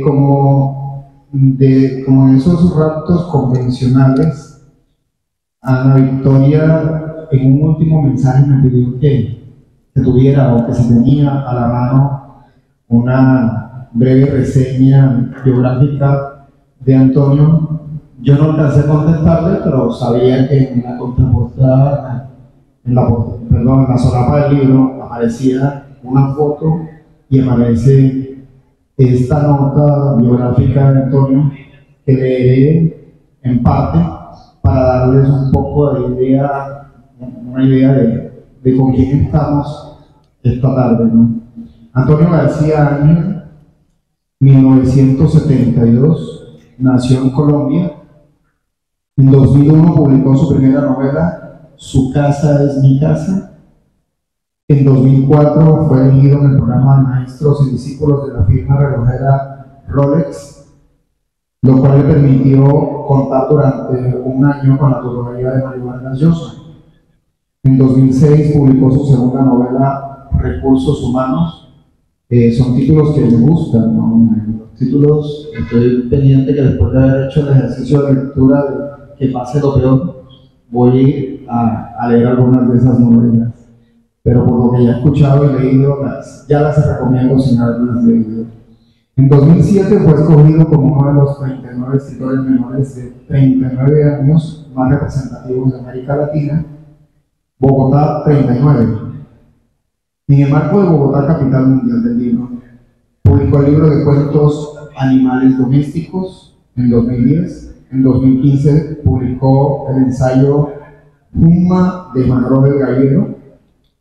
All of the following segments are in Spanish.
Como en esos raptos convencionales, Ana Victoria en un último mensaje me pidió que tuviera o que se tenía a la mano una breve reseña biográfica de Antonio. Yo no alcancé a contestarle, pero sabía que en la contraportada, en la solapa del libro, aparecía una foto y aparece esta nota biográfica de Antonio que leeré en parte para darles un poco de idea, una idea de con quién estamos esta tarde, ¿no? Antonio García Ángel, 1972, nació en Colombia. En 2001 publicó su primera novela, Su casa es mi casa. En 2004 fue elegido en el programa de maestros y discípulos de la firma relojera Rolex, lo cual le permitió contar durante un año con la tutoría de Mario Vargas Llosa. En 2006 publicó su segunda novela, Recursos Humanos. Son títulos que me gustan, ¿no? Los títulos, estoy pendiente que después de haber hecho el ejercicio de lectura de Que pase lo peor, voy a leer algunas de esas novelas. Pero por lo que ya he escuchado y leído, ya las recomiendo sin haberlas leído. En 2007 fue escogido como uno de los 39 escritores menores de 39 años más representativos de América Latina. Bogotá, 39. En el marco de Bogotá, capital mundial del libro, publicó el libro de cuentos Animales Domésticos en 2010. En 2015 publicó el ensayo Humma de Manuel Gallero.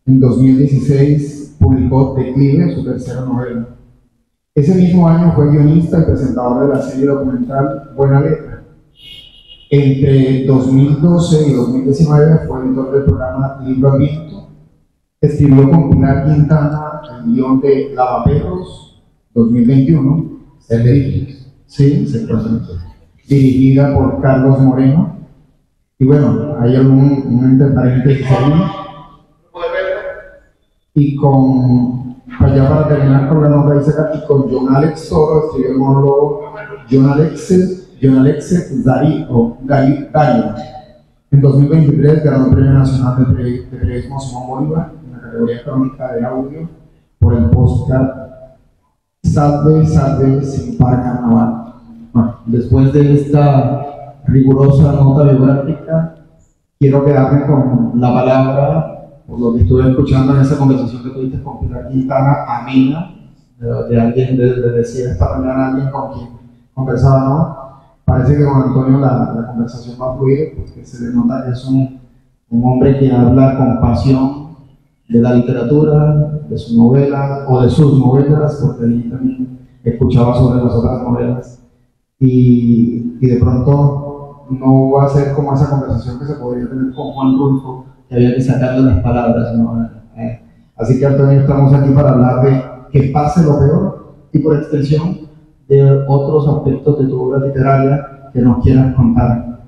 En 2016 publicó Declive, su tercera novela. Ese mismo año fue guionista y presentador de la serie documental Buena Letra. Entre 2012 y 2019 fue editor del programa Libro Abierto. Escribió con Pilar Quintana el guión de Lavaperros 2021. Sí, se presentó. Dirigida por Carlos Moreno. Y bueno, hay un entre paréntesis ahí. Y allá para terminar con la nota, dice aquí, con John Alex Toro escribió el monólogo John Alexe Darío. En 2023 ganó el Premio Nacional de Periodismo Simón Bolívar en la categoría crónica de audio por el podcast Salve, Salve, sin par carnaval. Bueno, después de esta rigurosa nota biográfica, quiero quedarme con la palabra, por lo que estuve escuchando en esa conversación que tuviste con Pilar Quintana, amena, de alguien, de decir esta mañana alguien con quien conversaba, ¿no? Parece que con Antonio la conversación va a fluir, porque se le nota que es un hombre que habla con pasión de la literatura, de su novela, o de sus novelas, porque ahí también escuchaba sobre las otras novelas. Y de pronto no va a ser como esa conversación que se podría tener con Juan Rulfo, que había que sacarle las palabras, ¿no? Así que, Antonio, estamos aquí para hablar de Que pase lo peor y, por extensión, de otros aspectos de tu obra literaria que nos quieras contar.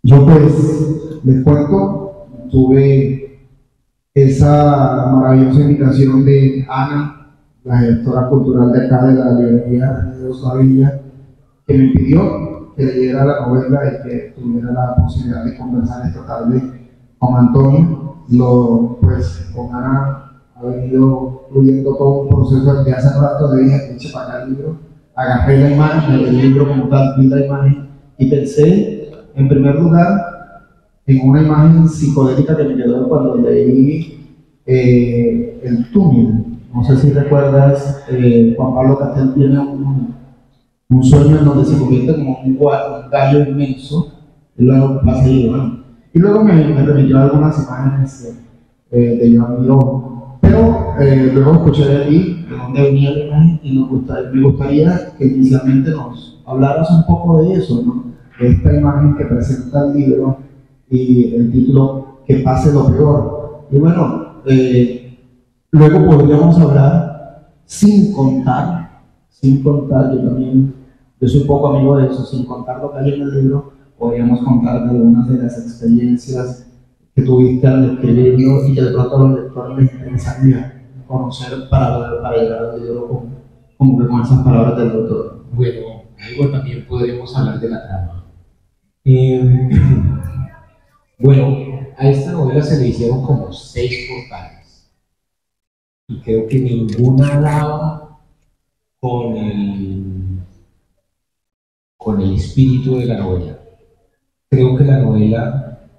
Yo, pues, les cuento, tuve esa maravillosa invitación de Ana, la gestora cultural de acá de la librería de Osvalilla, que me pidió que leyera la novela y que tuviera la posibilidad de conversar esta tarde con Antonio. Pues con Ana ha venido fluyendo todo un proceso desde hace rato. Le dije, eche para acá el libro, agarré la imagen del libro como tal, vi la imagen y pensé, en primer lugar, en una imagen psicodélica que me quedó cuando leí El túnel. No sé si recuerdas, Juan Pablo Castel tiene un sueño en donde se convierte como un gallo inmenso, y luego va a seguir, ¿no? Y luego me remitió algunas imágenes de Joan Miró. Pero luego escuché de ti de dónde venía la imagen y me gustaría que inicialmente nos hablaras un poco de eso, ¿no? De esta imagen que presenta el libro y el título Que pase lo peor. Y bueno, luego podríamos hablar sin contar, yo soy poco amigo de eso, sin contar lo que hay en el libro, podríamos contar de algunas de las experiencias que tuviste al escribirlo y que de pronto a los lectores les interesaría conocer para llegar al libro como que con esas palabras del autor? Bueno, algo también podremos hablar de la trama. Bueno, a esta novela se le hicieron como 6 portadas y creo que ninguna daba con con el espíritu de la novela. Creo que la novela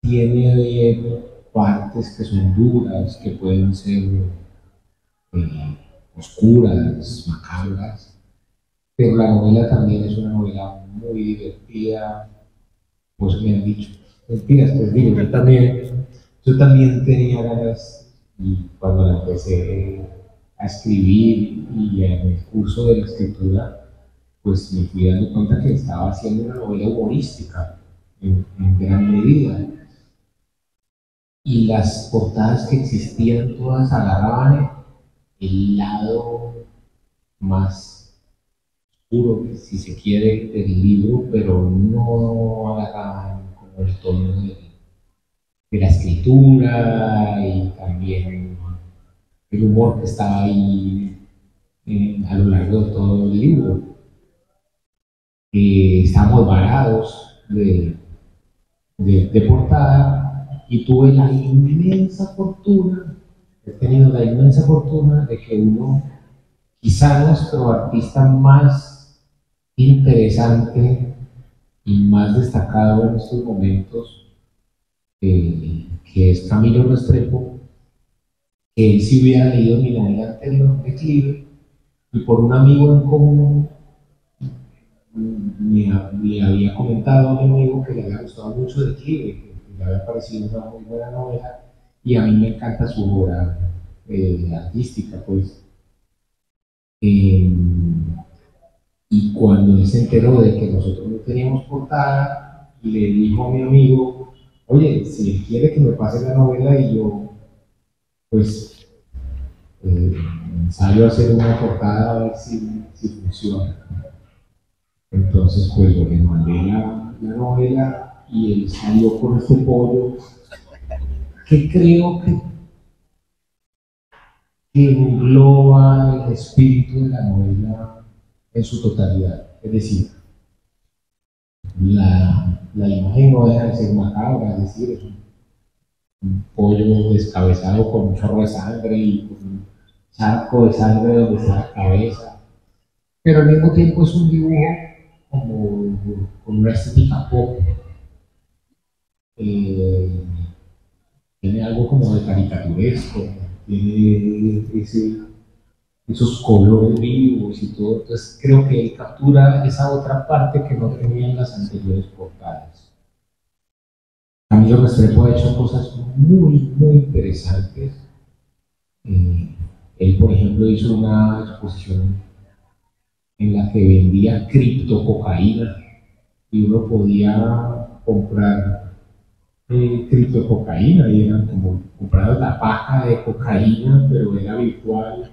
tiene partes que son duras, que pueden ser oscuras, macabras, pero la novela también es una novela muy divertida, pues me han dicho. Mentiras, pues digo, yo también tenía ganas, y cuando la empecé a escribir y en el curso de la escritura, pues me fui dando cuenta que estaba haciendo una novela humorística en gran medida. Y las portadas que existían todas agarraban el lado más oscuro, si se quiere, del libro, pero no agarraban como el tono de la escritura y también el humor que estaba ahí a lo largo de todo el libro. Estábamos varados de portada y tuve la inmensa fortuna, he tenido la inmensa fortuna de que uno, quizá nuestro artista más interesante y más destacado en estos momentos, que es Camilo Restrepo, que él sí hubiera leído mi novela anterior, Declive, y por un amigo en común me había comentado a mi amigo que le había gustado mucho Declive, que le había parecido una muy buena novela, y a mí me encanta su obra artística, pues. Eh, y cuando él se enteró de que nosotros no teníamos portada, le dijo a mi amigo, oye, si él quiere que me pase la novela y yo, pues, ensayo a hacer una portada a ver si funciona. Entonces, pues yo le mandé la novela y él salió con este pollo que creo que engloba el espíritu de la novela en su totalidad. Es decir, la imagen no deja de ser macabra, es decir, es un pollo descabezado con un chorro de sangre y con un charco de sangre donde está la cabeza, pero al mismo tiempo es un dibujo como con una estética pop. Eh, Tiene algo como de caricaturesco, tiene esos colores vivos y todo. Entonces creo que él captura esa otra parte que no tenían las anteriores portadas. Camilo Restrepo ha hecho cosas muy, muy interesantes. Eh, Él, por ejemplo, hizo una exposición en la que vendía criptococaína y uno podía comprar criptococaína y eran como comprar la paja de cocaína, pero era virtual.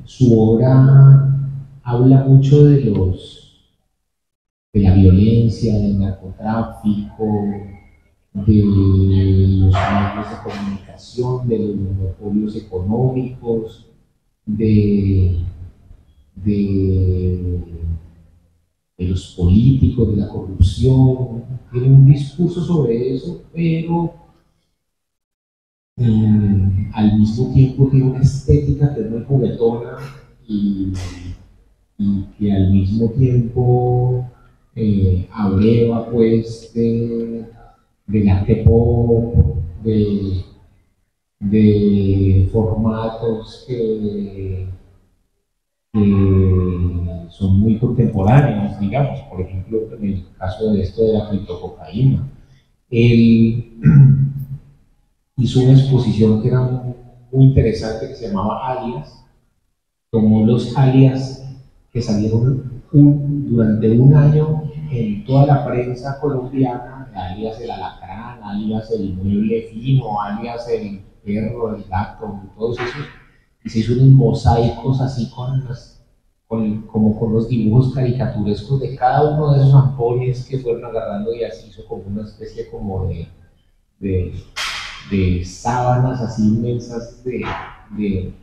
Su obra habla mucho de la violencia, del narcotráfico, de los medios de comunicación, de los monopolios económicos, de, de, de los políticos, de la corrupción. Tiene un discurso sobre eso, pero al mismo tiempo tiene una estética que es muy juguetona y, y que al mismo tiempo abreva pues del arte pop, de formatos que son muy contemporáneos, digamos, por ejemplo, en el caso de esto de la criptococaína. Él hizo una exposición que era muy interesante que se llamaba Alias, tomó los alias que salieron durante un año en toda la prensa colombiana, alias el alacrán, alias el mueble fino, alias el perro, el gato, todos esos, y se hizo unos mosaicos así como con los dibujos caricaturescos de cada uno de esos ampones que fueron agarrando y así hizo como una especie como de, de sábanas así inmensas de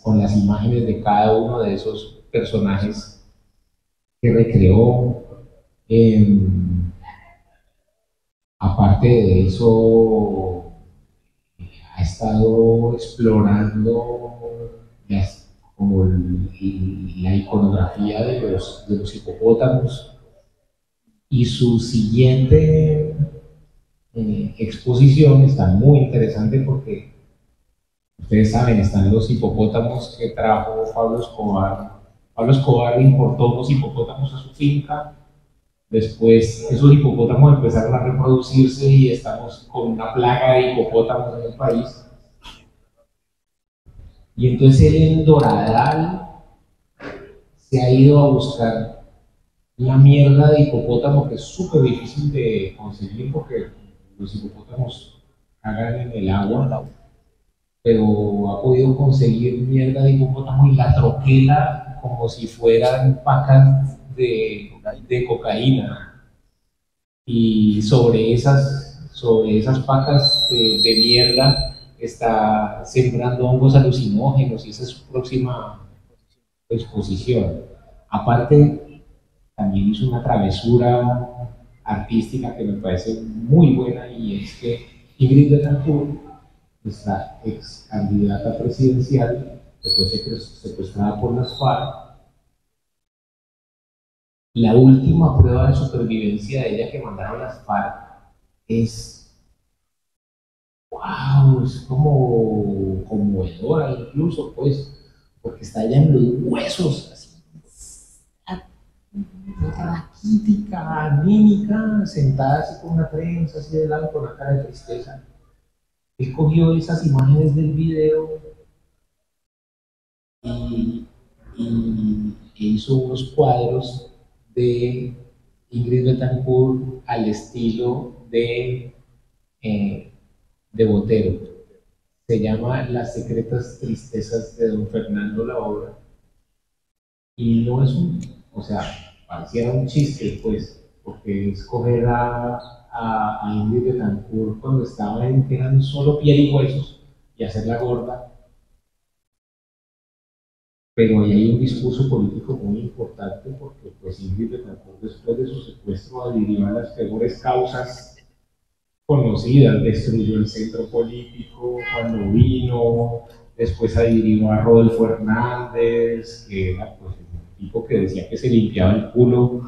con las imágenes de cada uno de esos personajes que recreó. Aparte de eso, ha estado explorando como la iconografía de los hipopótamos, y su siguiente exposición está muy interesante porque ustedes saben, están los hipopótamos que trajo Pablo Escobar. Pablo Escobar importó unos hipopótamos a su finca. Después esos hipopótamos empezaron a reproducirse y estamos con una plaga de hipopótamos en el país. Y entonces él en Doradal se ha ido a buscar la mierda de hipopótamo, que es súper difícil de conseguir porque los hipopótamos cagan en el agua, pero ha podido conseguir mierda de hipopótamo y la troquela como si fueran pacas de cocaína, y sobre esas pacas de mierda está sembrando hongos alucinógenos, y esa es su próxima exposición. Aparte, también hizo una travesura artística que me parece muy buena, y es que Ingrid Betancourt, nuestra ex candidata presidencial, que fue secuestrada por las FARC, la última prueba de supervivencia de ella que mandaron las FARC es, wow, es como conmovedora incluso, pues, porque está ella en los huesos, así, raquítica, anímica, sentada así con una trenza, así de lado, con una cara de tristeza. Él cogió esas imágenes del video y hizo unos cuadros de Ingrid Betancourt al estilo de Botero. Se llama Las secretas tristezas de don Fernando la obra, y no es o sea, pareciera un chiste, pues, porque es coger a Ingrid Betancourt cuando estaba en solo piel y huesos y hacerla gorda. Pero ahí hay un discurso político muy importante, porque pues Ingrid Betancourt, después de su secuestro, adhirió a las peores causas conocidas, destruyó el centro político cuando vino, después adhirió a Rodolfo Hernández, que era pues un tipo que decía que se limpiaba el culo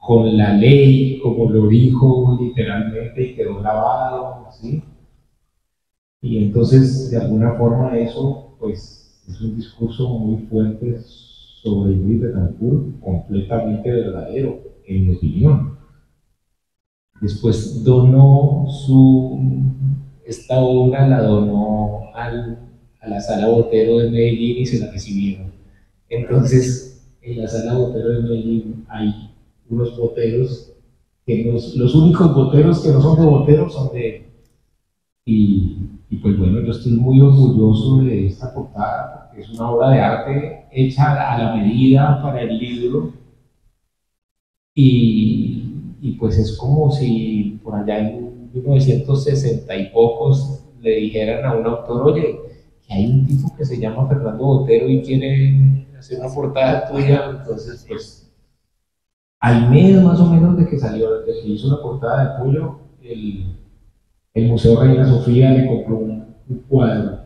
con la ley, como lo dijo literalmente, y quedó lavado, ¿sí? Y entonces, de alguna forma, eso pues es un discurso muy fuerte sobre Ingrid Betancourt, completamente verdadero, en mi opinión. Después donó esta obra, la donó a la Sala Botero de Medellín y se la recibieron. Entonces, en la Sala Botero de Medellín hay unos boteros, que los únicos boteros que no son de Botero son de él. Y pues bueno, yo estoy muy orgulloso de esta portada, porque es una obra de arte hecha a la medida para el libro, y pues es como si por allá en 1960 y pocos le dijeran a un autor: oye, que hay un tipo que se llama Fernando Botero y quiere hacer una portada tuya. Entonces pues al mes más o menos de que salió, de que hizo la portada de Puyo, el Museo Reina Sofía le compró un cuadro.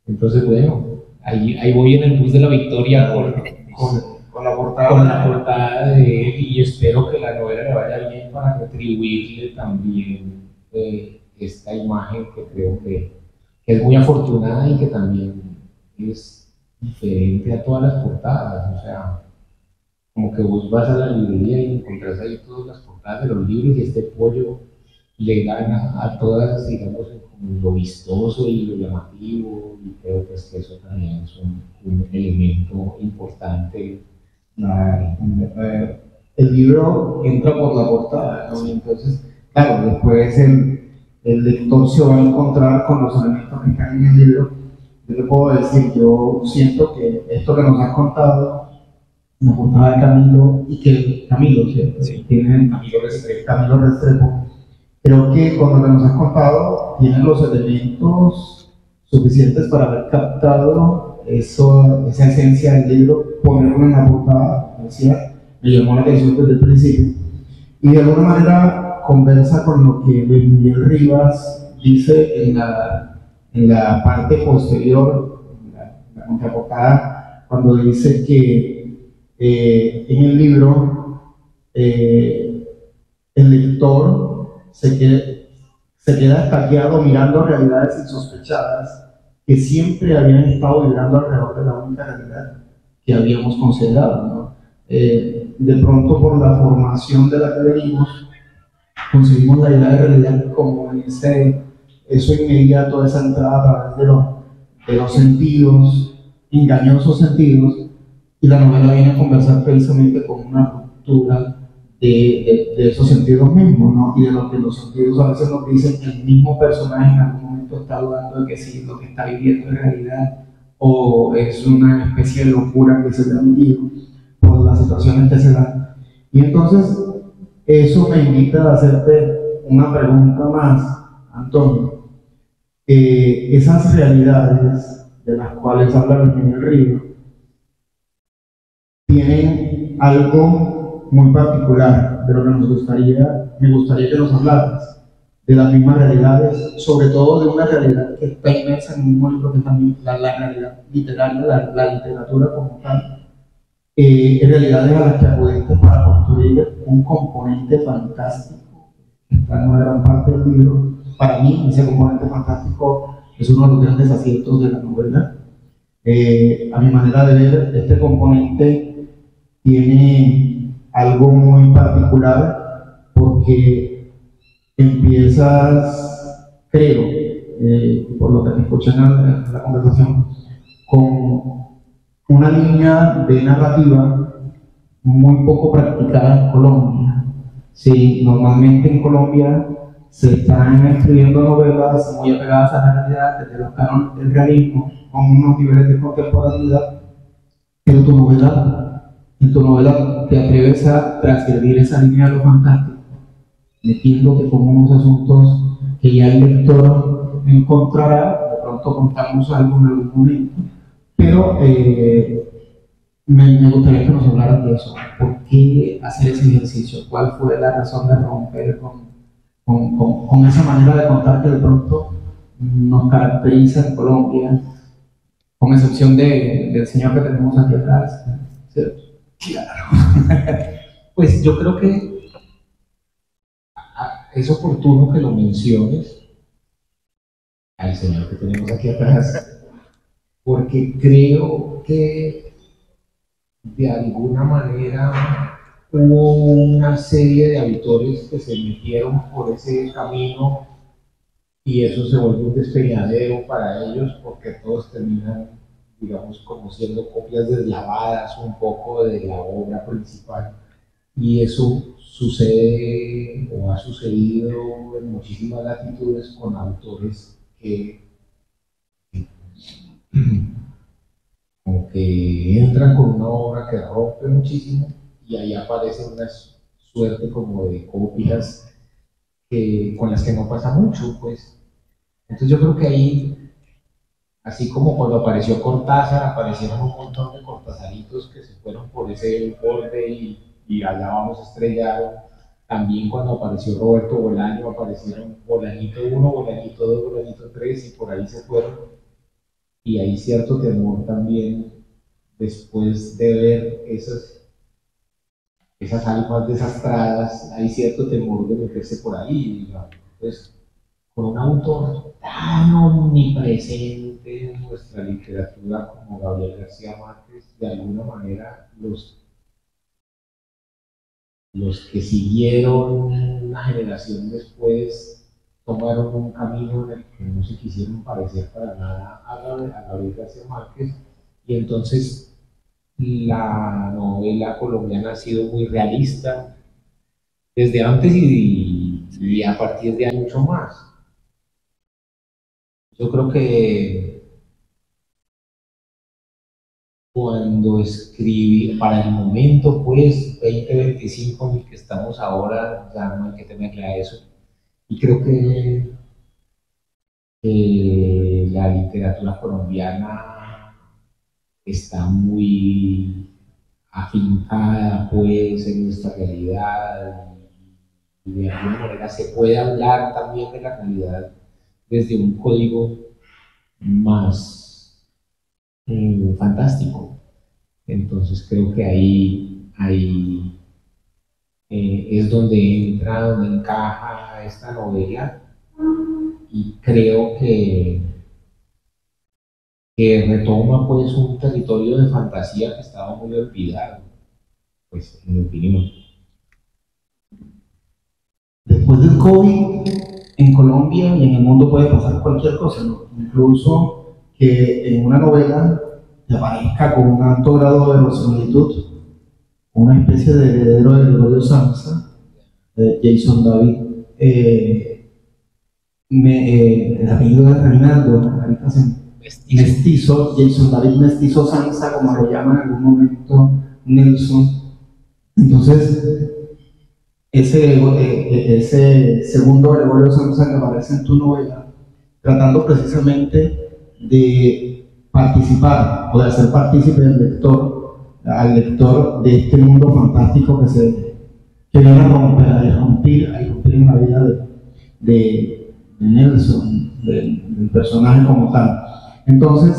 Entonces, bueno, ahí voy en el bus de la victoria con la portada de él, y espero que la novela le vaya bien para retribuirle también esta imagen que creo que es muy afortunada y que también es diferente a todas las portadas. O sea, como que vos vas a la librería y encontrás ahí todas las portadas de los libros, y este pollo le gana a todas, digamos, lo vistoso y lo llamativo, y creo pues que eso también es un elemento importante. El libro entra por la portada, ¿no? Entonces, claro, después el lector se va a encontrar con los elementos que están en el libro. Yo le puedo decir, yo siento que esto que nos has contado, la portada de Camilo, y que Camilo, ¿cierto? Sí, tiene Camilo Restrepo. Creo que con lo que nos has contado tienen los elementos suficientes para haber captado esa esencia del libro, ponerlo en la portada, como decía, me llamó la atención desde el principio. Y de alguna manera conversa con lo que Luis Miguel Rivas dice en la parte posterior, en la contraportada, cuando dice que en el libro el lector se queda estaqueado mirando realidades insospechadas que siempre habían estado vibrando alrededor de la única realidad que habíamos considerado, ¿no? De pronto, por la formación de la que venimos, concebimos la idea de realidad como eso inmediato, esa entrada a través de los sentidos, engañosos sentidos, y la novela viene a conversar precisamente con una ruptura de esos sentidos mismos, ¿no? Y de lo que los sentidos a veces nos dicen que el mismo personaje en algún momento está dudando de que sí, lo que está viviendo es realidad o es una especie de locura que se le ha vivido por las situaciones que se dan. Y entonces eso me invita a hacerte una pregunta más, Antonio. Esas realidades de las cuales habla Luis Miguel Rivas tienen algo muy particular de lo que me gustaría que nos hablaras, de las mismas realidades, sobre todo de una realidad que está inmersa en un mismo libro, que también la realidad literaria, la literatura como tal, realidades a las que acudiste para construir un componente fantástico, que está en una gran parte del libro. Para mí, ese componente fantástico es uno de los grandes aciertos de la novela. A mi manera de ver, este componente tiene algo muy particular porque empiezas, creo, por lo que te escuché en la conversación, con una línea de narrativa muy poco practicada en Colombia. Sí, normalmente en Colombia se están escribiendo novelas muy apegadas a la realidad, desde los cánones del realismo, con unos niveles de contemporaneidad, pero en tu novela te atreves a transgredir esa línea de lo fantástico, metiéndote con unos asuntos que ya el lector encontrará. De pronto contamos algo en algún momento, pero me gustaría que nos hablaran de eso. ¿Por qué hacer ese ejercicio? ¿Cuál fue la razón de romper con esa manera de contar que de pronto nos caracteriza en Colombia, con excepción del señor que tenemos aquí atrás? ¿Cierto? Claro. Pues yo creo que es oportuno que lo menciones al señor que tenemos aquí atrás, porque creo que de alguna manera hubo una serie de autores que se metieron por ese camino y eso se vuelve un despeñadero para ellos porque todos terminan, digamos, como siendo copias deslavadas un poco de la obra principal. Y eso sucede o ha sucedido en muchísimas latitudes con autores como que entran con una obra que rompe muchísimo y ahí aparece una suerte como de copias con las que no pasa mucho, pues. Entonces yo creo que ahí, así como cuando apareció Cortázar, aparecieron un montón de cortázaritos que se fueron por ese borde y allá vamos estrellado. También cuando apareció Roberto Bolaño, aparecieron Bolañito 1, Bolañito 2, Bolañito 3 y por ahí se fueron. Y hay cierto temor también después de ver esas almas desastradas, hay cierto temor de meterse por ahí, digamos. Entonces, con un autor tan omnipresente en nuestra literatura como Gabriel García Márquez, de alguna manera los que siguieron una generación después tomaron un camino en el que no se quisieron parecer para nada a Gabriel García Márquez, y entonces la novela colombiana ha sido muy realista desde antes y a partir de ahí mucho más. Yo creo que cuando escribí, para el momento, pues, 2025 en el que estamos ahora, ya no hay que temerle a eso. Y creo que la literatura colombiana está muy afincada pues en nuestra realidad y de alguna manera se puede hablar también de la realidad desde un código más fantástico. Entonces creo que ahí es donde entra, donde encaja esta novela y creo que retoma pues un territorio de fantasía que estaba muy olvidado, pues en mi opinión. Después del COVID, en Colombia y en el mundo puede pasar cualquier cosa, ¿no? Incluso que en una novela te aparezca con un alto grado de verosimilitud una especie de heredero de Gregorio Samsa, Jason David, el apellido de Reinaldo, ahorita Mestizo, Jason David Mestizo Samsa, como lo llama en algún momento Nelson. Entonces, ese segundo Gregorio Samsa que aparece en tu novela, tratando precisamente de participar o de hacer partícipe al lector de este mundo fantástico que viene a romper en la vida de Nelson, del personaje como tal. Entonces,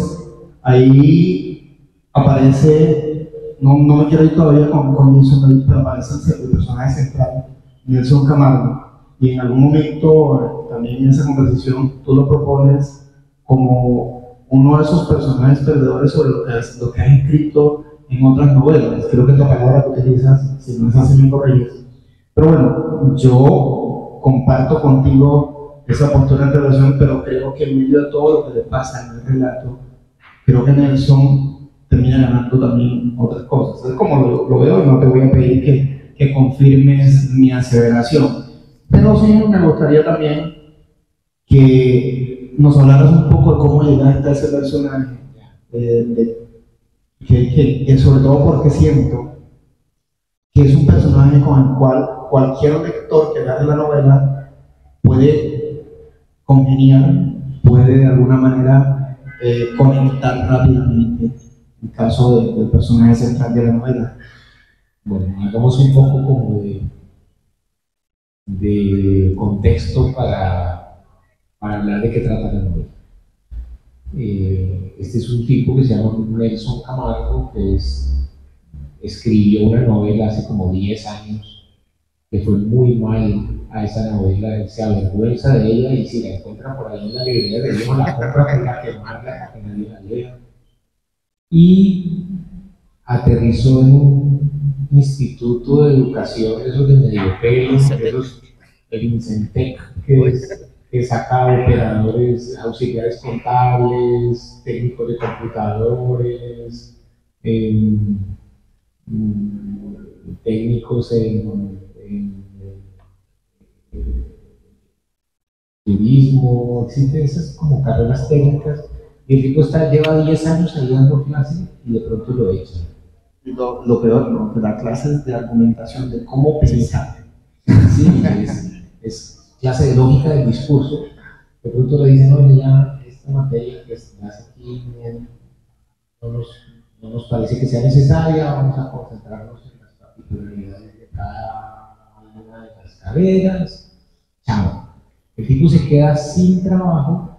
ahí aparece, no me quiero ir todavía con Jason, pero aparece el personaje central, Nelson Camargo, y en algún momento, también en esa conversación, tú lo propones como uno de esos personajes perdedores sobre lo que has escrito en otras novelas. Creo que es la palabra que utilizas, si no es así me corriges. Pero bueno, yo comparto contigo esa postura de relación, pero creo que en medio de todo lo que le pasa en el relato, creo que Nelson termina ganando también otras cosas. Es como lo veo y no te voy a pedir que confirmes mi aseveración. Pero sí me gustaría también que nos hablaras un poco de cómo llegaste a ese personaje, que sobre todo porque siento que es un personaje con el cual cualquier lector que agarre la novela puede congeniar, puede de alguna manera conectar rápidamente, en el caso del personaje central de la novela. Bueno, hagamos un poco como de contexto para hablar de qué trata la novela. Este es un tipo que se llama Nelson Camargo, que escribió una novela hace como 10 años, que fue muy mal a esa novela, él se avergüenza de ella y si la encuentra por ahí en la librería de Dios, la compra por la quemarla para que nadie la lea. Y aterrizó en un instituto de educación, esos de medio pelo, el Incentec, que saca operadores, auxiliares contables, técnicos de computadores, técnicos en turismo, existen esas como carreras técnicas, y el tipo lleva 10 años ahí dando clases y de pronto lo echan. Lo peor, ¿no? Que da clases de argumentación, de cómo pensar. Sí, es clase de lógica del discurso. De pronto le dicen, oye, ya esta materia que se hace aquí no nos parece que sea necesaria, vamos a concentrarnos en las particularidades de cada una de las carreras. Chao. El tipo se queda sin trabajo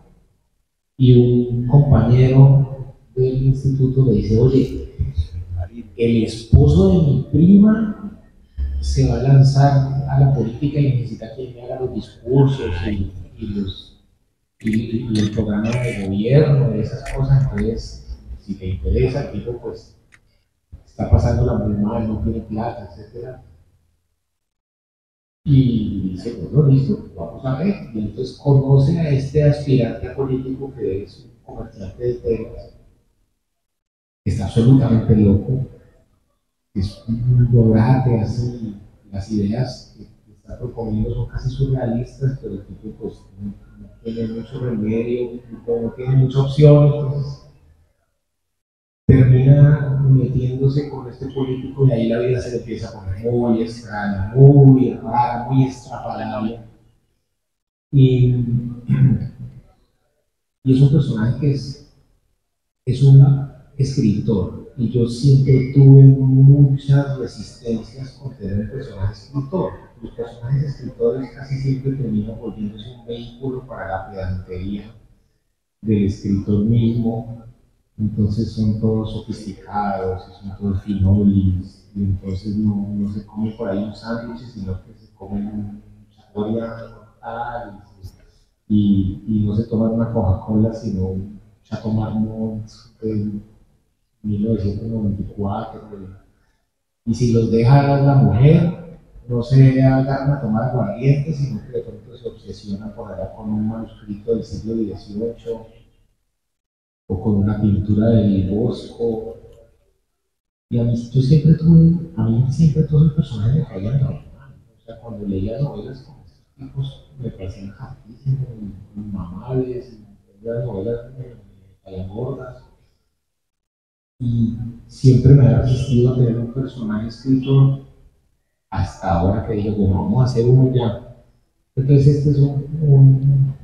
y un compañero del instituto le dice, oye, el esposo de mi prima se va a lanzar a la política y necesita que me haga los discursos y el programa de gobierno, de esas cosas. Entonces, si te interesa, el tipo pues está pasándola muy mal, no tiene plata, etc. Y dice, bueno, listo, vamos a ver. Y entonces conoce a este aspirante político que es un comerciante de telas, que está absolutamente loco, que es un dorate así, las ideas que está proponiendo son casi surrealistas, pero el tipo pues no tiene mucho remedio, no tiene mucha opción, entonces termina metiéndose con este político y ahí la vida se le empieza a poner muy extraña, muy rara, muy estrafalaria. Y es un personaje que es un escritor y yo siempre tuve muchas resistencias con tener un personaje escritor. Los personajes escritores casi siempre terminan volviéndose un vehículo para la pedantería del escritor mismo. Entonces son todos sofisticados, son todos finolis, y entonces no se come por ahí un sándwich, sino que se come un chateaubriand y no se toma una Coca-Cola, sino un Chateau Marmont de 1994. Y si los deja la mujer, no se agarran a tomar aguardiente, sino que de pronto se obsesiona por allá con un manuscrito del siglo XVIII o con una pintura del Bosco. Y a mí siempre todos los personajes me caían normal. O sea, cuando leía novelas con estos tipos me parecían hartísimos, inmamables, las novelas me caían gordas. Y siempre me ha resistido a tener un personaje escritor hasta ahora que dije, bueno, vamos a hacer uno ya. Entonces este es un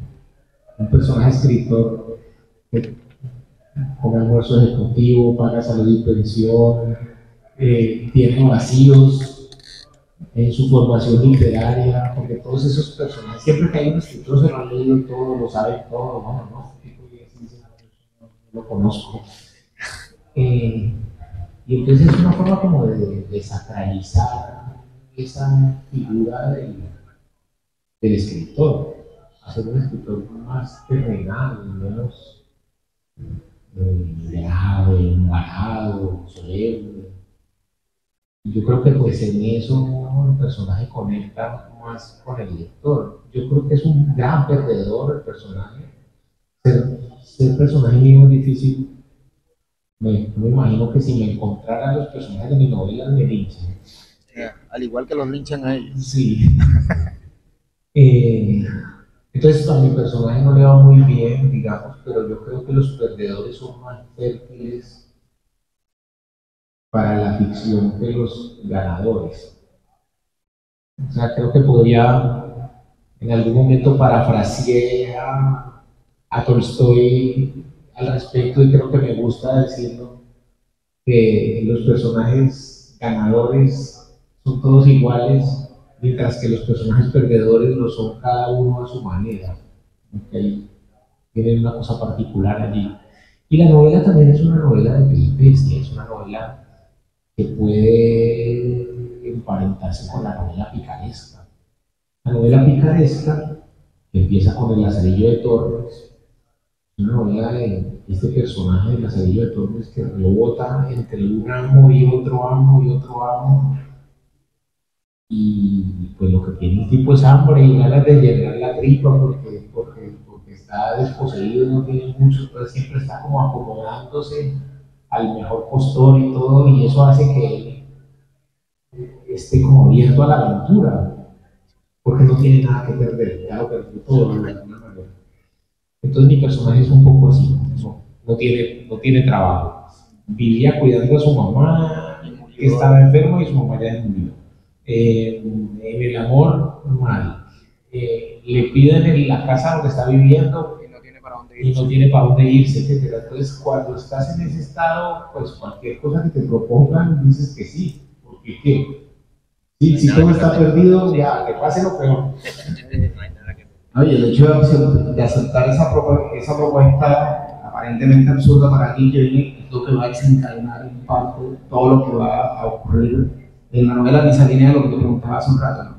personaje escritor que come almuerzo ejecutivo, paga salud y pensión, tiene vacíos en su formación literaria, porque todos esos personajes, siempre que hay un escritor se lo han leído todo, lo sabe todo, no, este tipo no lo conozco. Y entonces es una forma como de sacralizar esa figura del escritor, hacer un escritor más terrenal, menos grave, embarado, solemne. Yo creo que pues en eso el personaje conecta más con el lector. Yo creo que es un gran perdedor el personaje. Ser personaje mío es difícil. Me imagino que si me encontraran los personajes de mi novela me linchan. Al igual que los linchan a ellos. Sí. Entonces a mi personaje no le va muy bien, digamos, pero yo creo que los perdedores son más fértiles para la ficción que los ganadores. O sea, creo que podría, en algún momento parafrasear a Tolstoy al respecto, y creo que me gusta decirlo, que los personajes ganadores son todos iguales, mientras que los personajes perdedores lo son cada uno a su manera. ¿Okay? Tienen una cosa particular allí. Y la novela también es una novela de peripecia, es una novela que puede emparentarse con la novela picaresca. La novela picaresca, que empieza con El Lazarillo de Tormes, una novela de este personaje del Lazarillo de Tormes que rebota entre un amo y otro amo y otro amo. Y pues lo que tiene el tipo es hambre y ganas de llenar la tripa porque está desposeído, no tiene mucho, pero siempre está como acomodándose al mejor postor y todo, y eso hace que él esté como abierto a la aventura, porque no tiene nada que perder, ya lo perdió todo de alguna manera. Entonces mi personaje es un poco así, no tiene trabajo. Vivía cuidando a su mamá, que estaba enferma, y su mamá ya murió. En el amor, mal. Le piden en la casa donde está viviendo y no tiene para dónde irse, etc. Entonces, cuando estás en ese estado, pues cualquier cosa que te propongan, dices que sí, porque ¿qué? Sí, si todo está perdido, ya, que pase lo peor. Oye, el hecho de aceptar esa propuesta aparentemente absurda para alguien que viene, es lo que va a desencadenar en parte todo lo que va a ocurrir en la novela, en esa línea de lo que te preguntaba hace un rato, ¿no?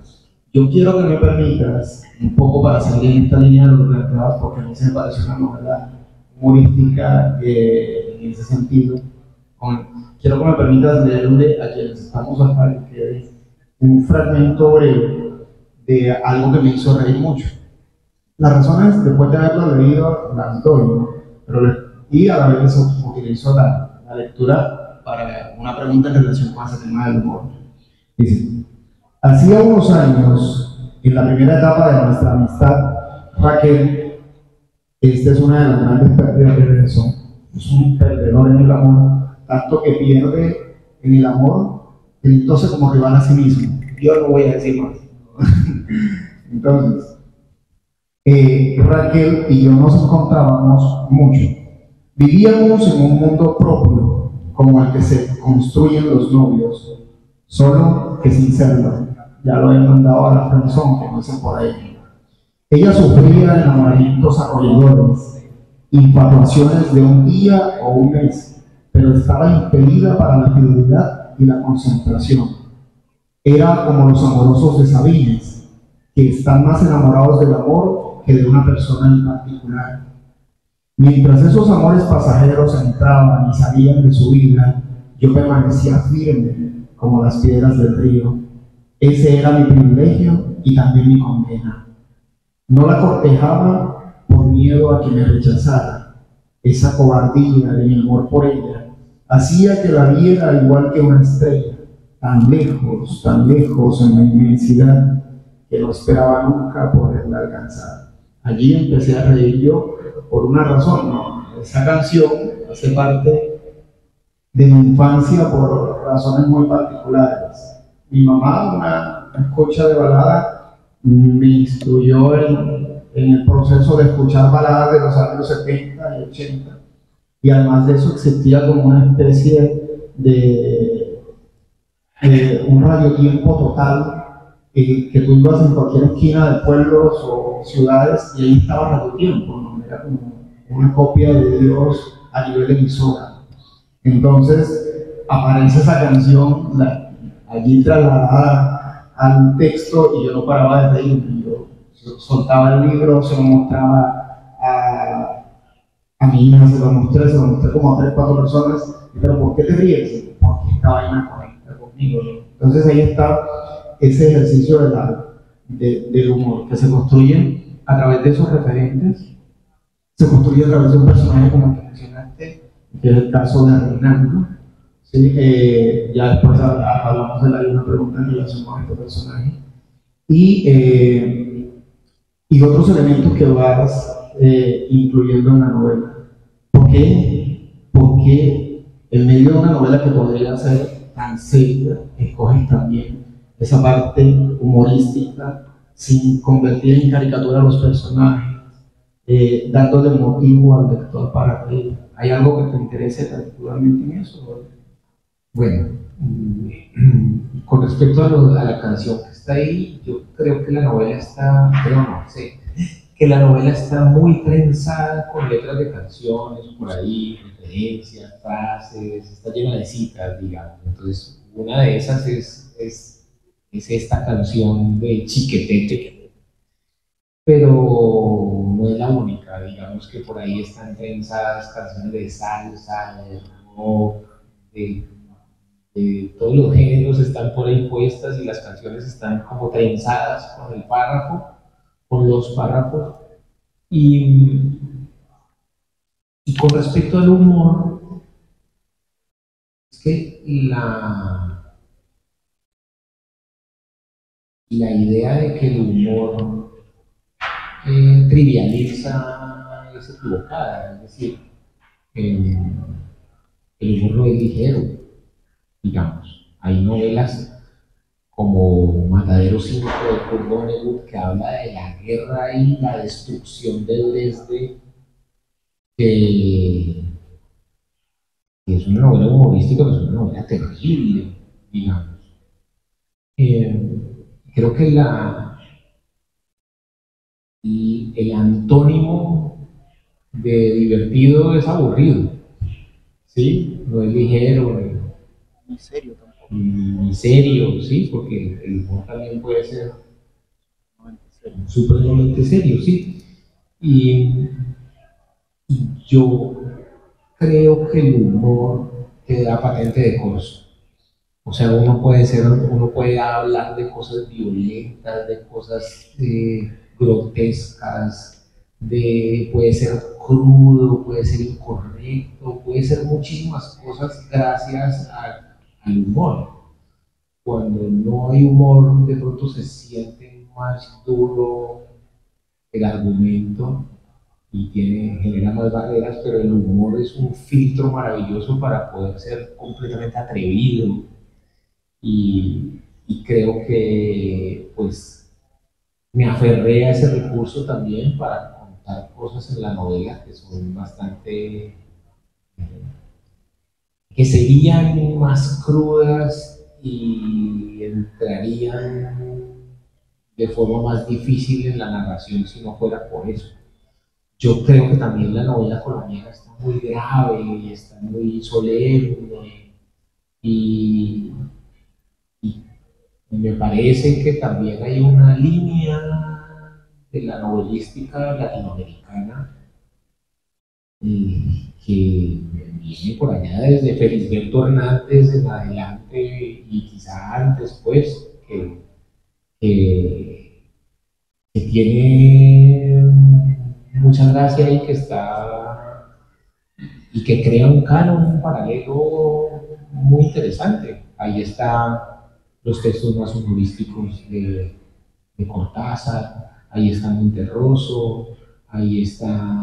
Yo quiero que me permitas, un poco para salir en esta línea de lo que planteabas, porque a mí se me parece una novela humorística en ese sentido. Quiero que me permitas leerle a quienes estamos acá, que es un fragmento breve de algo que me hizo reír mucho. Las razones, después de haberlo leído, las doy, ¿no? Y a la vez utilizo la lectura para una pregunta en relación con ese tema del humor. Dice: hacía unos años, en la primera etapa de nuestra amistad, Raquel, esta es una de las grandes pérdidas de eso, es un perdedor en el amor, tanto que pierde en el amor, entonces como rival a sí mismo. Yo no voy a decir más. Entonces, Raquel y yo nos encontrábamos mucho. Vivíamos en un mundo propio, como el que se construyen los novios, solo que sin serlo. Ya lo he mandado a la friendzone, que no sé por ahí. Ella sufría enamoramientos arrolladores, infatuaciones de un día o un mes, pero estaba impedida para la fidelidad y la concentración. Era como los amorosos de Sabines, que están más enamorados del amor que de una persona en particular. Mientras esos amores pasajeros entraban y salían de su vida, yo permanecía firme como las piedras del río. Ese era mi privilegio y también mi condena. No la cortejaba por miedo a que me rechazara. Esa cobardía de mi amor por ella hacía que la viera igual que una estrella, tan lejos en la inmensidad, que no esperaba nunca poderla alcanzar. Allí empecé a reír yo por una razón, ¿no? Esa canción hace parte de mi infancia por razones muy particulares. Mi mamá, una escucha de balada, me instruyó en el proceso de escuchar baladas de los años 70 y 80, y además de eso existía como una especie de un radiotiempo total, que tú ibas en cualquier esquina de pueblos o ciudades y ahí estaba radiotiempo, ¿no? Era como una copia de Dios a nivel de emisora. Entonces aparece esa canción allí trasladada al texto y yo no paraba de reírme. Yo soltaba el libro, se lo mostraba a mi hija, se lo mostré como a 3 o 4 personas. Pero ¿por qué te ríes? Porque esta vaina conecta conmigo, ¿no? Entonces ahí está ese ejercicio del humor que se construye a través de esos referentes, se construye a través de un personaje como el que mencionaste, que es el caso de Reinaldo. ¿Sí? Ya después hablamos de la una pregunta en relación con este personaje. Y otros elementos que vas incluyendo en la novela. ¿Por qué? Porque en medio de una novela que podría ser tan seria, escoges también esa parte humorística sin convertir en caricatura a los personajes, dándole motivo al lector para reír. ¿Hay algo que te interese particularmente en eso? Bueno, con respecto a la canción que está ahí, yo creo que la novela está, pero no sé, que la novela está muy trenzada con letras de canciones, por ahí, referencias, frases, está llena de citas, digamos. Entonces, una de esas es esta canción de Chiquetete, pero no es la única, digamos que por ahí están trenzadas canciones de salsa, de rock, de todos los géneros están por ahí puestas y las canciones están como trenzadas con el párrafo, con los párrafos. Y con respecto al humor, es que la idea de que el humor trivializa es equivocada, es decir, el humor no es ligero, digamos. Hay novelas como Matadero 5 de Kurt Vonnegut, que habla de la guerra y la destrucción del Dresde, que es una novela humorística, pero es una novela terrible, digamos. Creo que el antónimo de divertido es aburrido, ¿sí? No es ligero, Ni serio tampoco. Ni serio, ¿sí? Porque el humor también puede ser supremamente serio, ¿sí? Y yo creo que el humor te da patente de corso. O sea, uno puede hablar de cosas violentas, de cosas grotescas, puede ser crudo, puede ser incorrecto, puede ser muchísimas cosas gracias al humor. Cuando no hay humor, de pronto se siente más duro el argumento y genera más barreras, pero el humor es un filtro maravilloso para poder ser completamente atrevido. Y creo que pues me aferré a ese recurso también para contar cosas en la novela que son bastante que serían más crudas y entrarían de forma más difícil en la narración si no fuera por eso. Yo creo que también la novela colombiana está muy grave y está muy solemne y, y me parece que también hay una línea de la novelística latinoamericana que viene por allá desde Felisberto Hernández en adelante y quizá antes pues que, que tiene mucha gracia y que está y que crea un canon paralelo muy interesante. Ahí están los textos más humorísticos de Cortázar, ahí está Monterroso, ahí está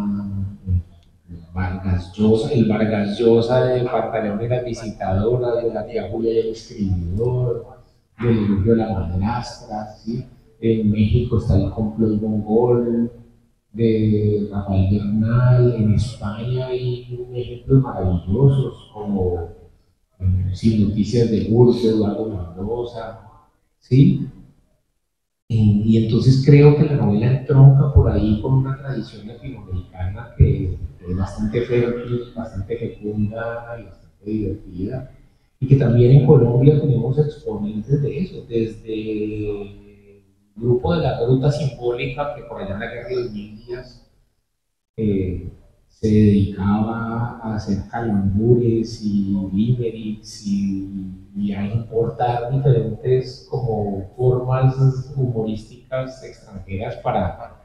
Vargas Llosa, el Vargas Llosa de Pantaleón y las visitadoras, de la tía Julia y el escribidor, del Elogio de la madrastra, ¿sí? En México está el complot mongol de Rafael Bernal, en España hay ejemplos maravillosos como Sin Noticias de Gurte, Eduardo Mendoza, ¿sí? Y entonces creo que la novela entronca por ahí con una tradición latinoamericana que es bastante fértil, bastante fecunda y bastante divertida. Y que también en Colombia tenemos exponentes de eso, desde el grupo de la Ruta Simbólica, que por allá en la guerra de los 1000 días se dedicaba a hacer calambures y limericks y a importar diferentes como formas humorísticas extranjeras para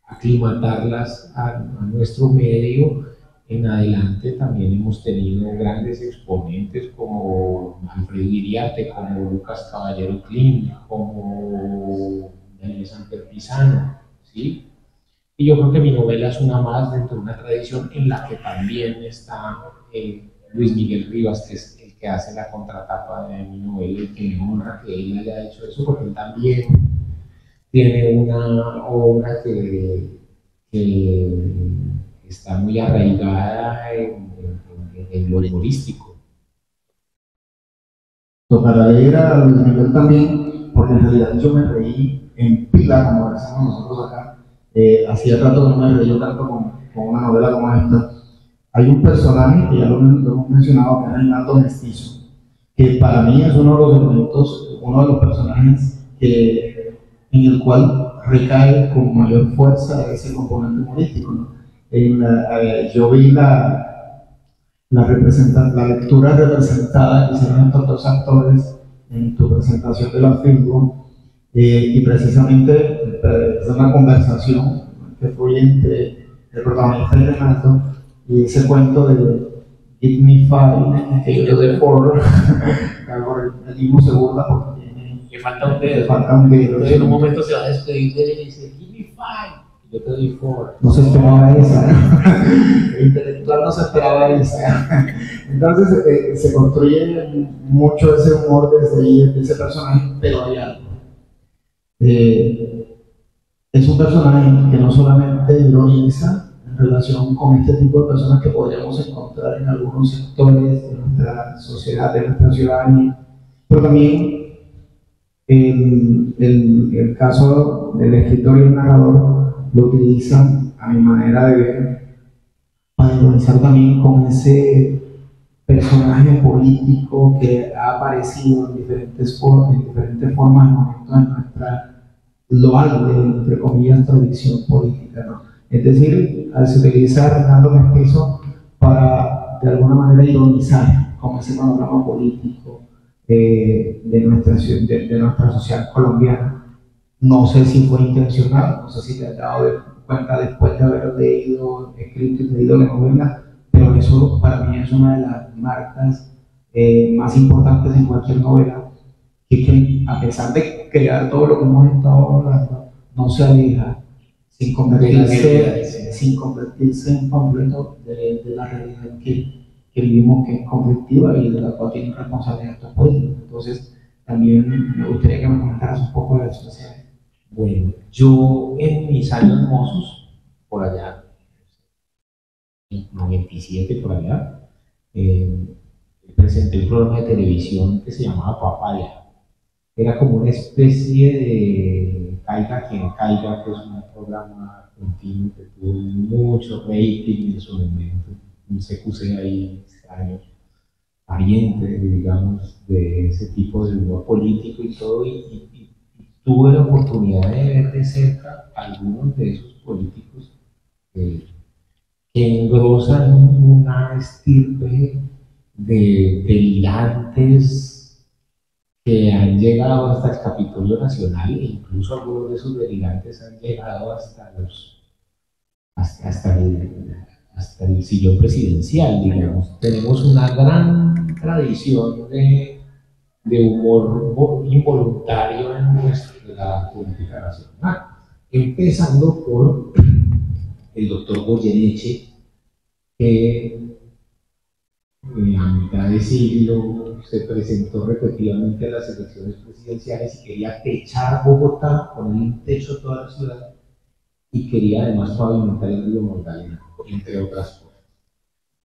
aclimatarlas a nuestro medio. En adelante también hemos tenido grandes exponentes como Alfredo Iriarte, como Lucas Caballero Klein, como Daniel Santer Pisano, ¿sí? Y yo creo que mi novela es una más dentro de una tradición en la que también está Luis Miguel Rivas, que es el que hace la contratapa de mi novela y que me honra que él haya hecho eso, porque él también tiene una obra que está muy arraigada en lo humorístico. Tocará leer a Luis Miguel también, porque en realidad yo me reí en pila, como decimos nosotros acá. Hacía rato que no me reí tanto con una novela como esta. Hay un personaje que ya lo hemos mencionado, que es el gato mestizo, que para mí es uno de los elementos, uno de los personajes en el cual recae con mayor fuerza ese componente humorístico, ¿no? Yo vi la lectura representada que hicieron estos dos actores en tu presentación de la film, y precisamente es una conversación que fue entre el protagonista y Renato, y ese cuento de Give Me Five, que yo de por el mismo se burla porque le falta un dedo. Entonces, en un momento se va a despedir de él y dice, Give Me Five. Yo te doy 4. No se esperaba esa, el intelectual no se esperaba esa. Entonces se construye mucho ese humor desde ahí, de ese personaje, pero hay algo. Es un personaje que no solamente ironiza en relación con este tipo de personas que podríamos encontrar en algunos sectores de nuestra sociedad, de nuestra ciudadanía, pero también el caso del escritor y el narrador lo utilizan, a mi manera de ver, para ironizar también con ese personaje político que ha aparecido en diferentes formas, en momentos de nuestra loable, entre comillas, tradición política, ¿no? Es decir, se utiliza a Reinaldo Mestizo para, de alguna manera, ironizar con ese panorama político de nuestra sociedad colombiana. No sé si fue intencional, no sé si te has dado cuenta después de haber escrito y leído la novela, pero eso para mí es una de las marcas más importantes en cualquier novela, que a pesar de crear todo lo que hemos estado hablando, no se aleja sin convertirse en panfleto de la realidad que vivimos, que es conflictiva y de la cual tienen responsabilidad estos políticos. Entonces, también me gustaría que me comentaras un poco de eso. Bueno, yo en mis años mozos, por allá, en 97 por allá, presenté un programa de televisión que se llamaba Papaya. Era como una especie de Caiga quien caiga, que es un programa continuo que tuvo mucho rating en su momento, un CQC ahí extraño, pariente, digamos, de ese tipo de humor político y todo, y tuve la oportunidad de ver de cerca algunos de esos políticos que engrosan una estirpe de delirantes que han llegado hasta el Capitolio Nacional, e incluso algunos de esos delirantes han llegado hasta el sillón presidencial, digamos. Tenemos una gran tradición de humor involuntario en nuestra política nacional, empezando por el doctor Goyeneche, que a mitad de siglo se presentó repetidamente a las elecciones presidenciales y quería techar Bogotá, poner un techo a toda la ciudad, y quería además pavimentar el río Magdalena, entre otras cosas.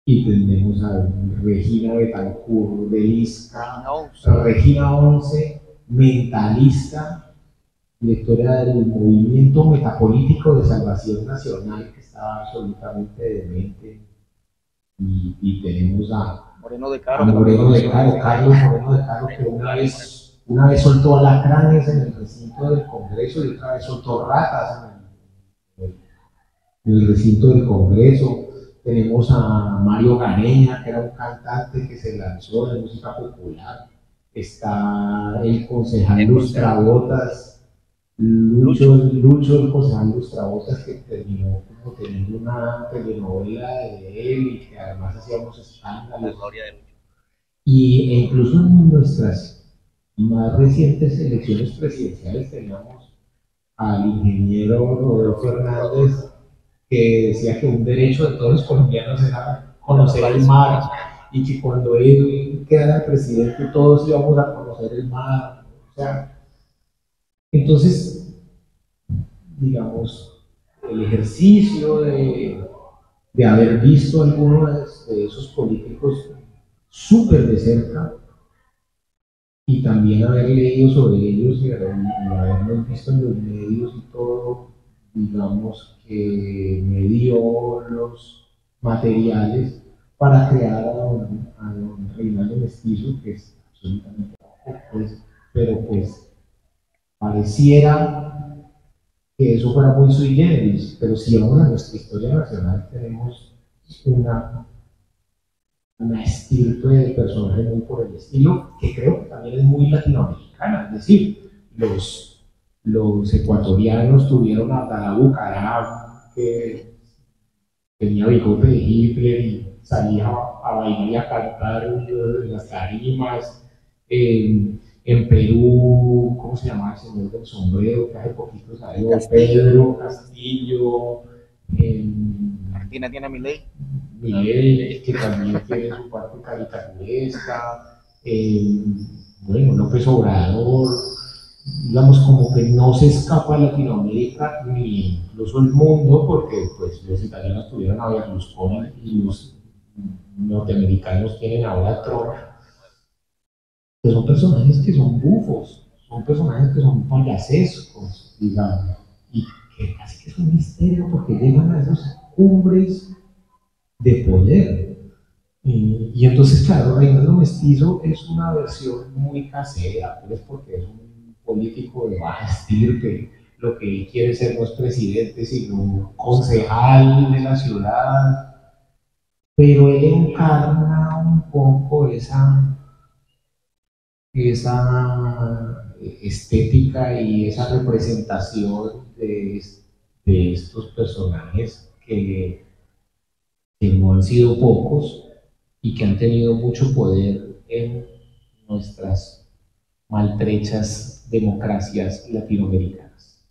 Y tenemos a Regina Betancourt de Isca, Regina 11, mentalista, directora del Movimiento Metapolítico de Salvación Nacional, que estaba absolutamente demente. Y tenemos a Moreno de Caro, Carlos Moreno de Caro, que una vez soltó alacranes en el recinto del Congreso y otra vez soltó ratas en el recinto del Congreso. Tenemos a Mario Gareña, que era un cantante que se lanzó de música popular. Está el concejal Lustrabotas, Lucho, el concejal Lustrabotas, que terminó como teniendo una telenovela de él y que además hacíamos escándalos. E incluso en nuestras más recientes elecciones presidenciales teníamos al ingeniero Rodolfo Hernández, que decía que un derecho de todos los colombianos era conocer el mar, y que cuando él quedara presidente todos íbamos a conocer el mar. O sea, entonces, digamos, el ejercicio de haber visto algunos de esos políticos súper de cerca y también haber leído sobre ellos y haberlos visto en los medios y todo, digamos que me dio los materiales para crear a don Reinaldo Mestizo, que es absolutamente bajo, pues, pero pues pareciera que eso fuera muy sui generis, pero si vamos a nuestra historia nacional tenemos una estirpe de personajes muy por el estilo, que creo que también es muy latinoamericana, es decir, los ecuatorianos tuvieron a Abdalá Bucaram, que tenía bigote de Hitler y salía a bailar y a cantar en las tarimas. En Perú, ¿cómo se llamaba el señor del sombrero? Que hace poquito salió Pedro Castillo. Argentina tiene a Milei, que también tiene su parte caricaturesca. Bueno, López Obrador, digamos, como que no se escapa a Latinoamérica ni incluso el mundo, porque pues los italianos tuvieron a Berlusconi y los norteamericanos tienen ahora a Trump, que son personajes que son bufos, son personajes que son payasescos, digamos, y que casi que es un misterio porque llegan a esas cumbres de poder. Y entonces, claro, Reinaldo Mestizo es una versión muy casera, pues, porque es un político de baja estirpe. Lo que él quiere ser no es presidente, sino concejal de la ciudad, pero él encarna un poco esa estética y esa representación de estos personajes que no han sido pocos y que han tenido mucho poder en nuestras maltrechas democracias latinoamericanas.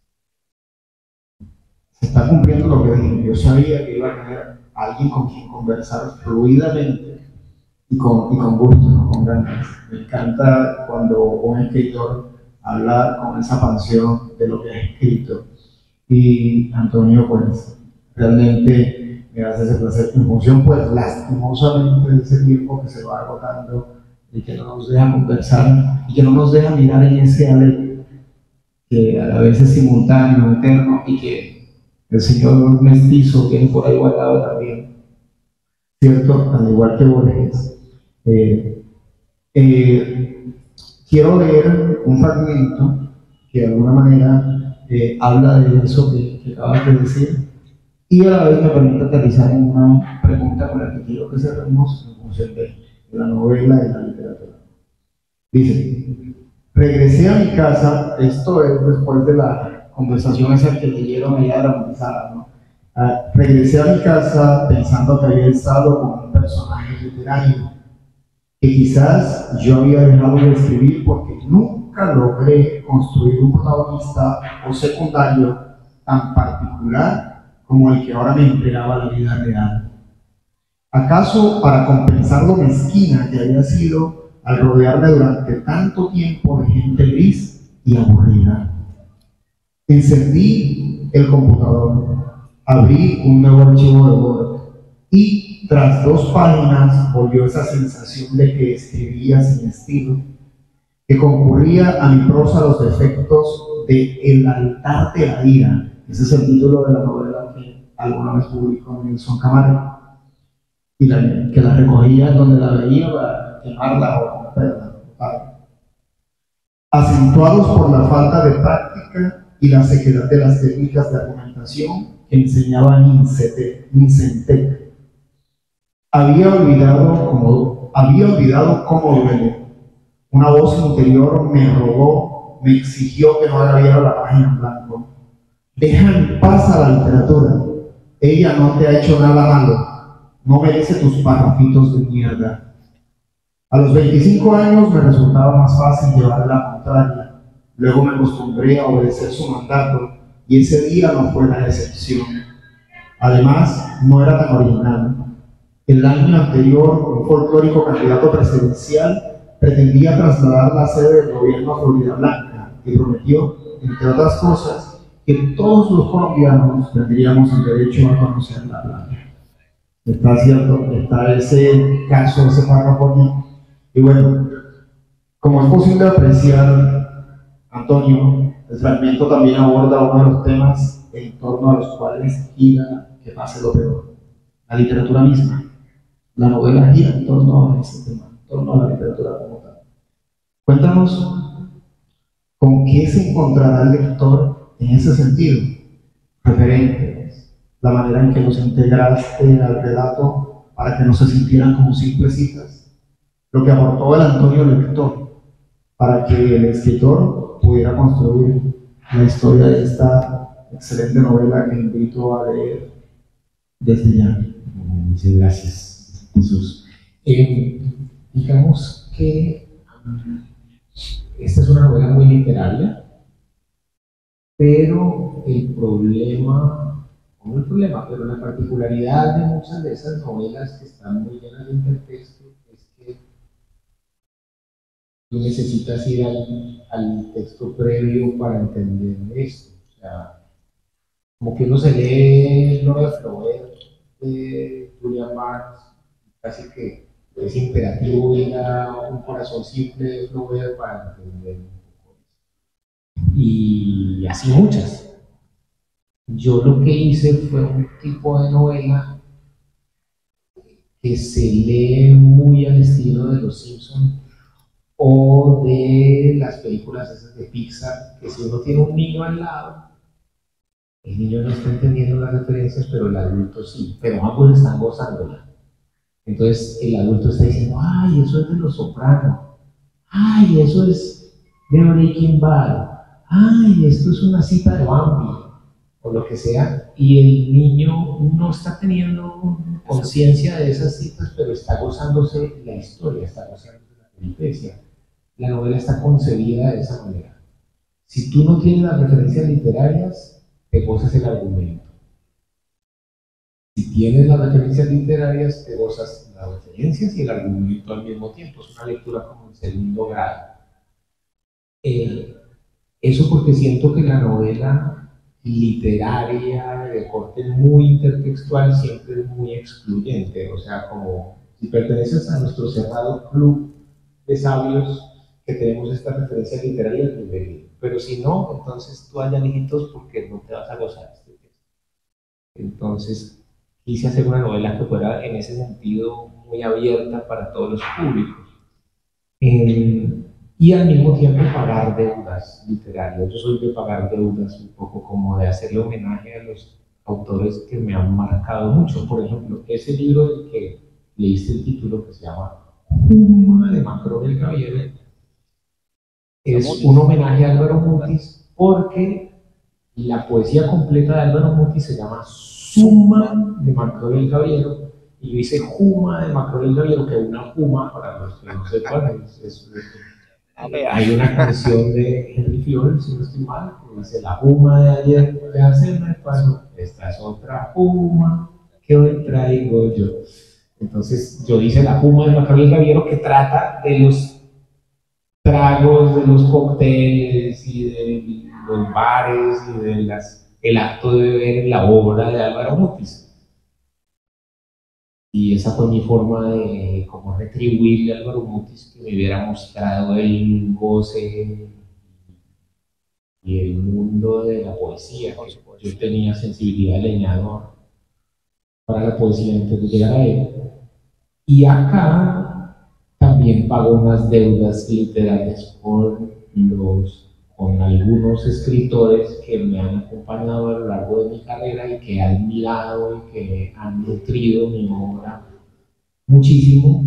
Se está cumpliendo lo que dije. Yo sabía que iba a tener alguien con quien conversar fluidamente y con gusto, ¿no? Con ganas. Me encanta cuando un escritor habla con esa pasión de lo que ha escrito. Y Antonio, pues, realmente me hace ese placer. En función, pues, lastimosamente de ese tiempo que se va agotando y que no nos deja conversar y que no nos deja mirar en ese alegre que a la vez es simultáneo, eterno, y que el señor mestizo tiene por ahí guardado también, ¿cierto? Al igual que Borges. Quiero leer un fragmento que de alguna manera habla de eso que acabas de decir y a la vez me permite aterrizar en una pregunta con la que quiero que cerremos en función de la novela y la literatura. Dice: regresé a mi casa, esto es después de la conversación esa que leyeron allá dramatizada, ¿no? Regresé a mi casa pensando que había estado con un personaje literario que quizás yo había dejado de escribir porque nunca logré construir un protagonista o secundario tan particular como el que ahora me entregaba la vida real. ¿Acaso para compensar lo mezquina que había sido al rodearme durante tanto tiempo de gente gris y aburrida? Encendí el computador, abrí un nuevo archivo de Word y tras 2 páginas volvió esa sensación de que escribía sin estilo, que concurría a mi prosa los defectos de El altar de la ira. Ese es el título de la novela que alguna vez publicó Nelson Camacho, y que la recogía donde la veía para quemarla o romperla. Acentuados por la falta de práctica y la sequedad de las técnicas de argumentación que enseñaba Incentec. Había olvidado cómo duele. Una voz interior me rogó, me exigió que no abriera la página en blanco. Deja en paz a la literatura. Ella no te ha hecho nada malo. No merece tus parrafitos de mierda. A los 25 años me resultaba más fácil llevar la contraria. Luego me acostumbré a obedecer su mandato y ese día no fue la excepción. Además, no era tan original. El año anterior, un folclórico candidato presidencial pretendía trasladar la sede del gobierno a Florida Blanca y prometió, entre otras cosas, que todos los colombianos tendríamos el derecho a conocer la playa. Está cierto, está ese caso, ese párrafo aquí. Y bueno, como es posible apreciar, Antonio, el fragmento también aborda uno de los temas en torno a los cuales gira que pase lo peor, la literatura misma. La novela gira en torno a ese tema, en torno a la literatura como tal. Cuéntanos con qué se encontrará el lector en ese sentido. Referentes, la manera en que los integraste al relato para que no se sintieran como simples citas, lo que aportó el Antonio lector para que el escritor pudiera construir la historia de esta excelente novela que invito a leer desde ya. Muchas gracias, Jesús. Digamos que esta es una novela muy literaria, pero pero la particularidad de muchas de esas novelas que están muy llenas de intertexto es que tú necesitas ir al texto previo para entender esto. O sea, como que uno se lee Gloria Flaubert de Julia Marx, casi que es imperativo ir a Un corazón simple de Flaubert para entender un poco eso. Y así muchas. Yo lo que hice fue un tipo de novela que se lee muy al estilo de Los Simpson o de las películas esas de Pixar, que si uno tiene un niño al lado, el niño no está entendiendo las referencias, pero el adulto sí, pero ambos están gozándola. Entonces el adulto está diciendo, ay, eso es de Los Soprano, ay, eso es de Breaking Bad, ay, esto es una cita de Bambi, o lo que sea, y el niño no está teniendo conciencia de esas citas, pero está gozándose la historia, está gozándose la peripecia. La novela está concebida de esa manera. Si tú no tienes las referencias literarias, te gozas el argumento. Si tienes las referencias literarias, te gozas las referencias y el argumento al mismo tiempo. Es una lectura como en segundo grado. Eso porque siento que la novela literaria de corte muy intertextual siempre es muy excluyente. O sea, como si perteneces a nuestro cerrado club de sabios que tenemos esta referencia literaria, bienvenido. Pero si no, entonces tú allá lejitos porque no te vas a gozar este texto. Entonces quise hacer una novela que fuera en ese sentido muy abierta para todos los públicos. Y al mismo tiempo pagar deudas literarias. Yo soy de pagar deudas un poco como de hacerle homenaje a los autores que me han marcado mucho. Por ejemplo, ese libro del que leíste el título, que se llama Juma, de Macrobel Gaviere, es un homenaje a Álvaro Mutis, porque la poesía completa de Álvaro Mutis se llama Suma de Macrobel Gaviero, y yo hice Juma de Macrobel Gaviero, que es una juma, para los que no sepan, hay una canción de Henry Fioren, si no estoy mal, que dice: la juma de ayer ya se me pasó, esta es otra juma que hoy traigo yo. Entonces yo hice la juma de Macrobel Gaviero, que trata de los tragos, de los cócteles y de los bares y de el acto de beber en la obra de Álvaro Mutis. Y esa fue mi forma de como retribuirle a Álvaro Mutis que me hubiera mostrado el goce y el mundo de la poesía. Yo tenía sensibilidad de leñador para la poesía antes de llegar a él. Y acá también pago unas deudas literarias con algunos escritores que me han acompañado a lo largo de mi carrera y que he admirado y que han nutrido mi obra muchísimo,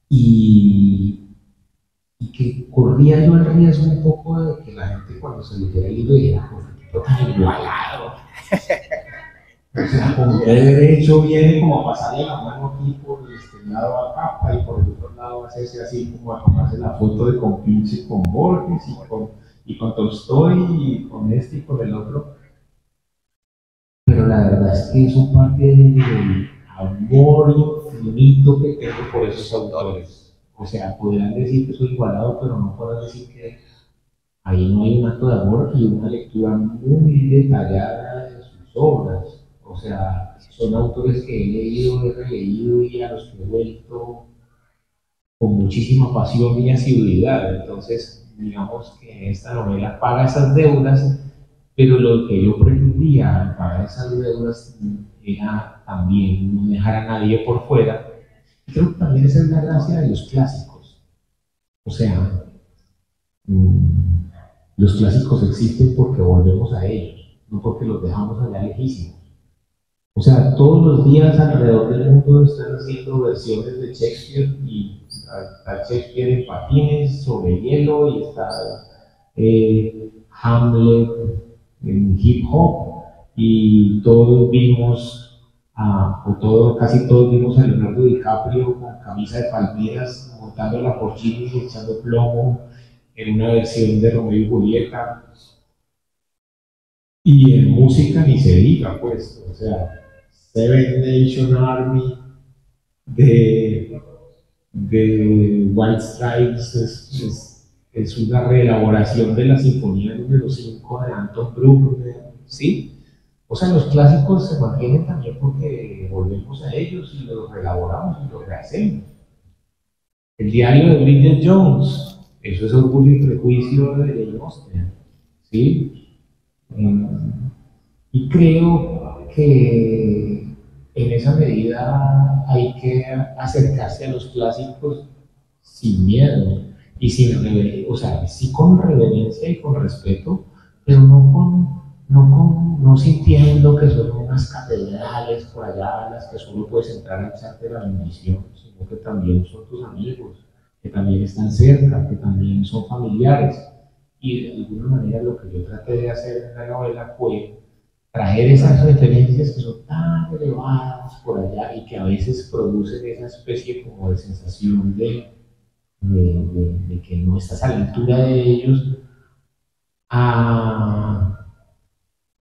y que corría yo el riesgo un poco de que la gente, cuando se leyera el libro, dijera: pues qué tipo tan igualado. O sea, con qué derecho viene como a pasarle la mano aquí por este lado a capa y por el otro lado hacerse así como a tomarse la foto de compinche con Borges y con Tolstoy y con este y con el otro. Pero la verdad es que eso parte del amor infinito que tengo por esos autores. O sea, podrán decir que soy igualado, pero no podrán decir que ahí no hay un acto de amor y una lectura muy detallada de sus obras. O sea, son autores que he leído, he releído y a los que he vuelto con muchísima pasión y asiduidad. Entonces, digamos que esta novela paga esas deudas, pero lo que yo pretendía al pagar esas deudas era también no dejar a nadie por fuera. Y creo que también esa es la gracia de los clásicos. O sea, los clásicos existen porque volvemos a ellos, no porque los dejamos allá lejísimos. O sea, todos los días alrededor del mundo están haciendo versiones de Shakespeare, y está Shakespeare en patines sobre hielo, y está Hamlet en hip hop, y todos vimos, casi todos vimos a Leonardo DiCaprio con camisa de palmeras montando la Lamborghini y echando plomo en una versión de Romeo y Julieta. Y en música ni se diga, pues, o sea, Seven Nation Army de White Stripes es una reelaboración de la Sinfonía número 5 de Anton Bruckner, ¿sí? O sea, los clásicos se mantienen también porque volvemos a ellos y los reelaboramos y los rehacemos. El diario de Bridget Jones, eso es Orgullo y Prejuicio de Jane Austen, ¿sí? Y creo que en esa medida hay que acercarse a los clásicos sin miedo y sin reverencia, o sea, sí con reverencia y con respeto, pero no sintiendo que son unas catedrales por allá a las que solo puedes entrar a echarte la bendición, sino que también son tus amigos, que también están cerca, que también son familiares. Y de alguna manera lo que yo traté de hacer en la novela fue traer esas referencias que son tan elevadas por allá y que a veces producen esa especie como de sensación de que no estás a la altura de ellos, a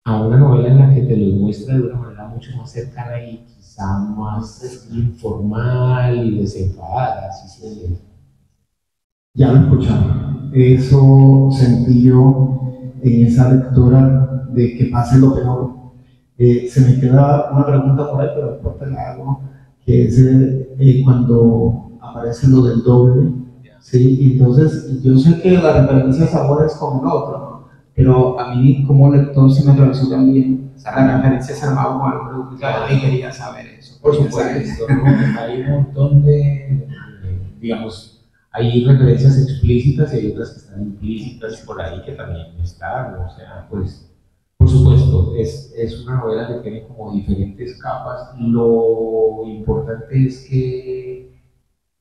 una novela en la que te los muestra de una manera mucho más cercana y quizá más informal y desenfadada, así se dice. Ya lo escucharon. Eso sentí yo en esa lectura de que pase lo peor. Se me queda una pregunta por ahí, pero después te la hago, que es cuando aparece lo del doble, ¿sí? Y entonces, yo sé que la referencia a sabor es con el otro, ¿no? Pero a mí como lector se me atravesó también la referencia a Saramago con algo y quería saber eso. Por supuesto, ¿no? Hay un montón digamos, hay referencias explícitas y hay otras que están implícitas por ahí que también están, o sea, pues, por supuesto, es una novela que tiene como diferentes capas. Lo importante es que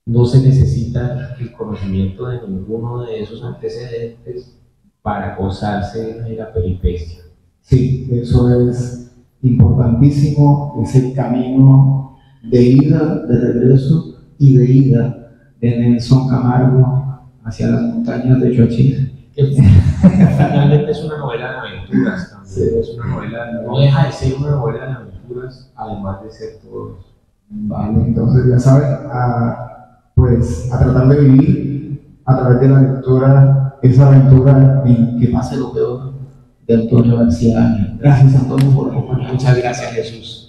no se necesita el conocimiento de ninguno de esos antecedentes para gozarse de la peripecia. Sí, eso es importantísimo, es el camino de ida, de regreso y de ida de Nelson Camargo hacia las montañas de Choachí. Que finalmente es una novela de aventuras también, sí. Es una novela, no deja de ser una novela de aventuras, además de ser todo eso. Vale, entonces ya saben, pues a tratar de vivir a través de la lectura esa aventura en que pase lo peor de Antonio García Ángel. Gracias, Antonio, por acompañarnos. Muchas gracias, Jesús.